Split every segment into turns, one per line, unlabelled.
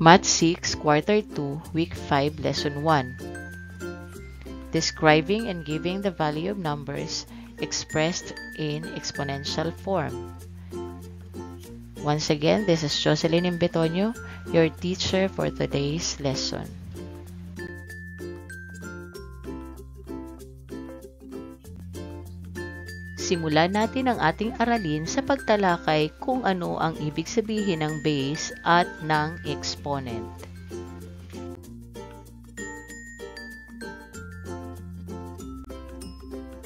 Math 6, Quarter 2, Week 5, Lesson 1. Describing and giving the value of numbers expressed in exponential form. Once again, this is Jocelyn Imbetonio, your teacher for today's lesson. Simulan natin ang ating aralin sa pagtalakay kung ano ang ibig sabihin ng base at ng exponent.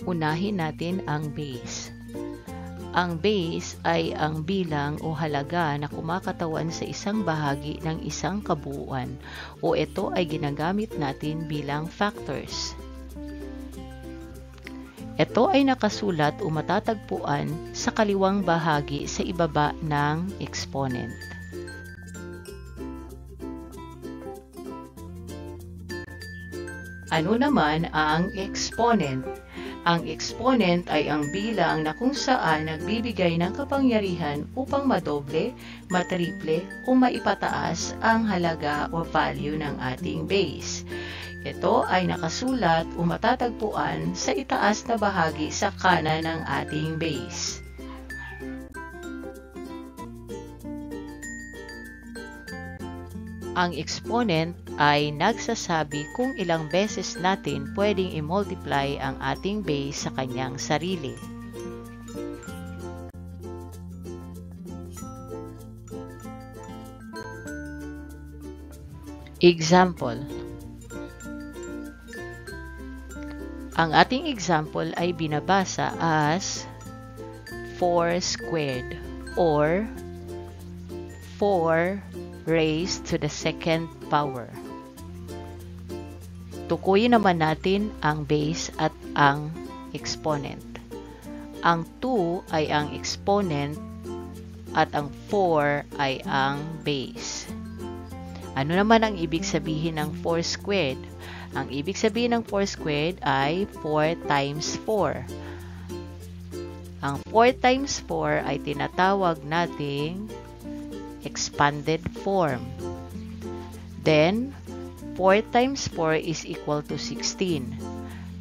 Unahin natin ang base. Ang base ay ang bilang o halaga na kumakatawan sa isang bahagi ng isang kabuuan o ito ay ginagamit natin bilang factors. Ito ay nakasulat o matatagpuan sa kaliwang bahagi sa ibaba ng exponent. Ano naman ang exponent? Ang exponent ay ang bilang na kung saan nagbibigay ng kapangyarihan upang madoble, matriple o maipataas ang halaga o value ng ating base. Ito ay nakasulat o matatagpuan sa itaas na bahagi sa kanan ng ating base. Ang exponent ay nagsasabi kung ilang beses natin pwedeng i-multiply ang ating base sa kanyang sarili. Example. Ang ating example ay binabasa as 4 squared or 4 raised to the second power. Tukuyin naman natin ang base at ang exponent. Ang 2 ay ang exponent at ang 4 ay ang base. Ano naman ang ibig sabihin ng 4 squared? Ang ibig sabihin ng 4 squared ay 4 times 4. Ang 4 times 4 ay tinatawag nating expanded form. Then, 4 times 4 is equal to 16.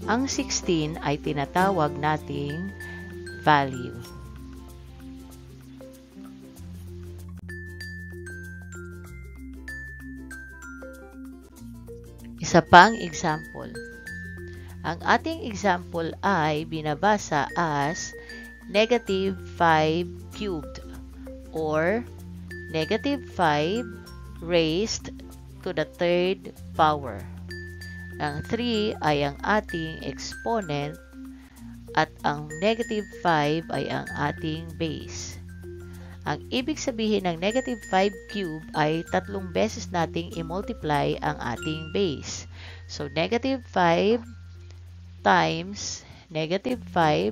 Ang 16 ay tinatawag nating value. Isa pang example. Ang ating example ay binabasa as negative 5 cubed or negative 5 raised to the third power. Ang 3 ay ang ating exponent at ang negative 5 ay ang ating base. Ang ibig sabihin ng negative 5 cube ay 3 beses nating i-multiply ang ating base. So, negative 5 times negative 5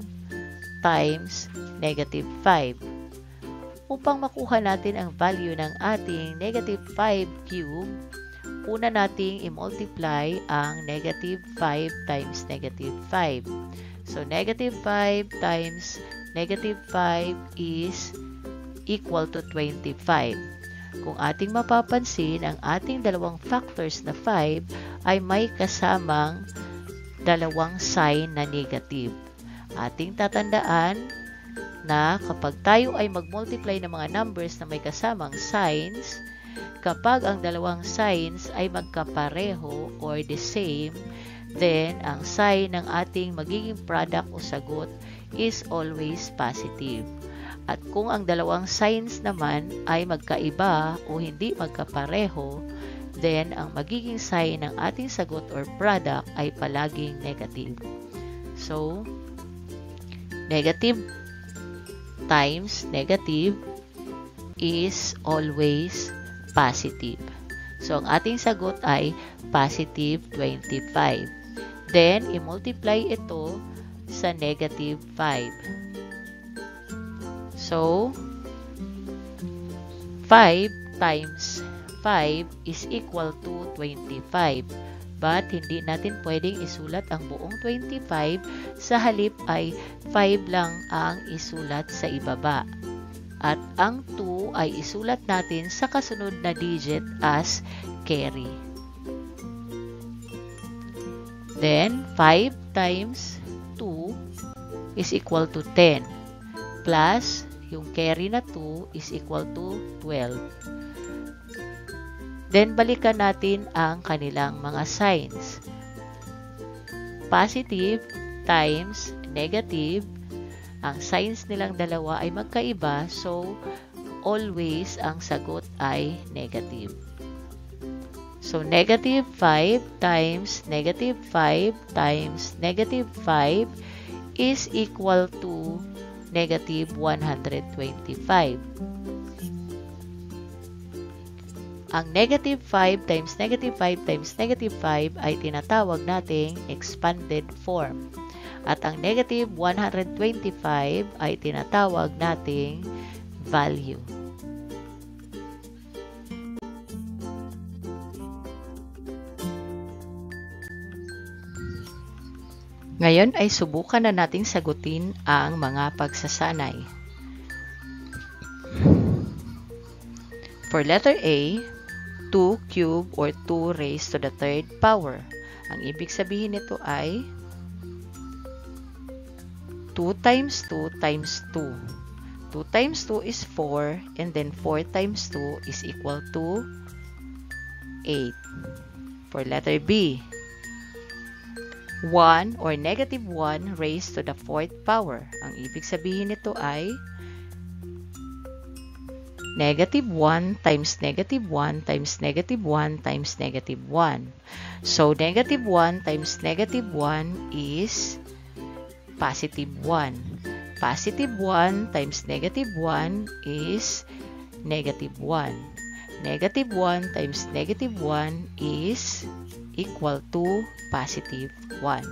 times negative 5. Upang makuha natin ang value ng ating negative 5 cube, una nating i-multiply ang negative 5 times negative 5. So, negative 5 times negative 5 is equal to 25. Kung ating mapapansin, ang ating dalawang factors na 5 ay may kasamang dalawang sign na negative. Ating tatandaan na kapag tayo ay mag-multiply ng mga numbers na may kasamang signs, kapag ang dalawang signs ay magkapareho or the same, then ang sign ng ating magiging product o sagot is always positive. At kung ang dalawang signs naman ay magkaiba o hindi magkapareho, then ang magiging sign ng ating sagot or product ay palaging negative. So, negative times negative is always positive. So, ang ating sagot ay positive 25. Then, i-multiply ito sa negative 5. So, 5 times 5 is equal to 25. But, hindi natin pwedeng isulat ang buong 25. Sa halip ay 5 lang ang isulat sa ibaba. at ang 2 ay isulat natin sa kasunod na digit as carry. Then, 5 times 2 is equal to 10 plus yung carry na 2 is equal to 12. Then, balikan natin ang kanilang mga signs. Positive times negative. Ang signs nilang dalawa ay magkaiba, so always ang sagot ay negative. So, negative 5 times negative 5 times negative 5 is equal to negative 125. Ang negative 5 times negative 5 times negative 5 ay tinatawag nating expanded form. At ang negative 125 ay tinatawag nating value. Ngayon ay subukan na nating sagutin ang mga pagsasanay. For letter A, 2 cube or 2 raised to the third power. Ang ibig sabihin nito ay 2 times 2 times 2. 2 times 2 is 4 and then 4 times 2 is equal to 8. For letter B, 1 or negative 1 raised to the fourth power. Ang ibig sabihin nito ay negative 1 times negative 1 times negative 1 times negative 1. So, negative 1 times negative 1 is positive 1. Positive 1 times negative 1 is negative 1. Negative 1 times negative 1 is equal to positive 1.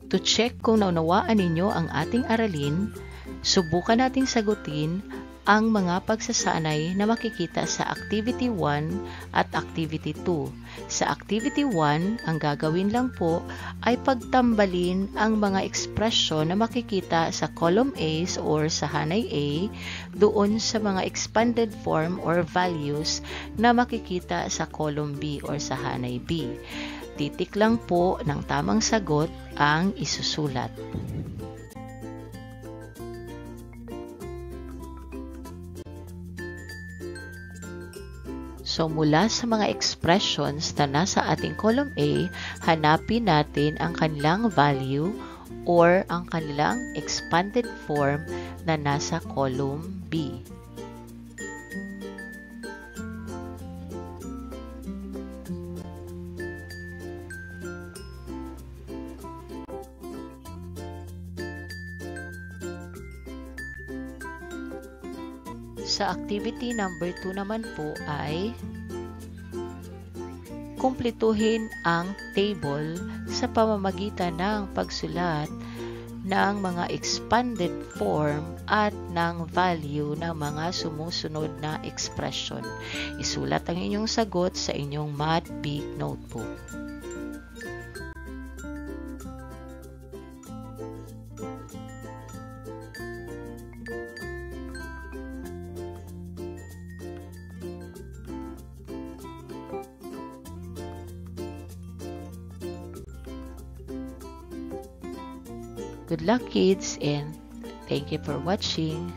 To check kung naunawaan ninyo ang ating aralin, subukan nating sagutin ang mga pagsasanay na makikita sa Activity 1 at Activity 2. Sa Activity 1, ang gagawin lang po ay pagtambalin ang mga ekspresyon na makikita sa column A or sa hanay A doon sa mga expanded form or values na makikita sa column B or sa hanay B. Titik lang po ng tamang sagot ang isusulat. So, mula sa mga expressions na nasa ating column A, hanapin natin ang kanilang value or ang kanilang expanded form na nasa column B. Sa activity number 2 naman po ay kumpletuhin ang table sa pamamagitan ng pagsulat ng mga expanded form at ng value ng mga sumusunod na expression. Isulat ang inyong sagot sa inyong Math Big Notebook. Good luck, kids, and thank you for watching.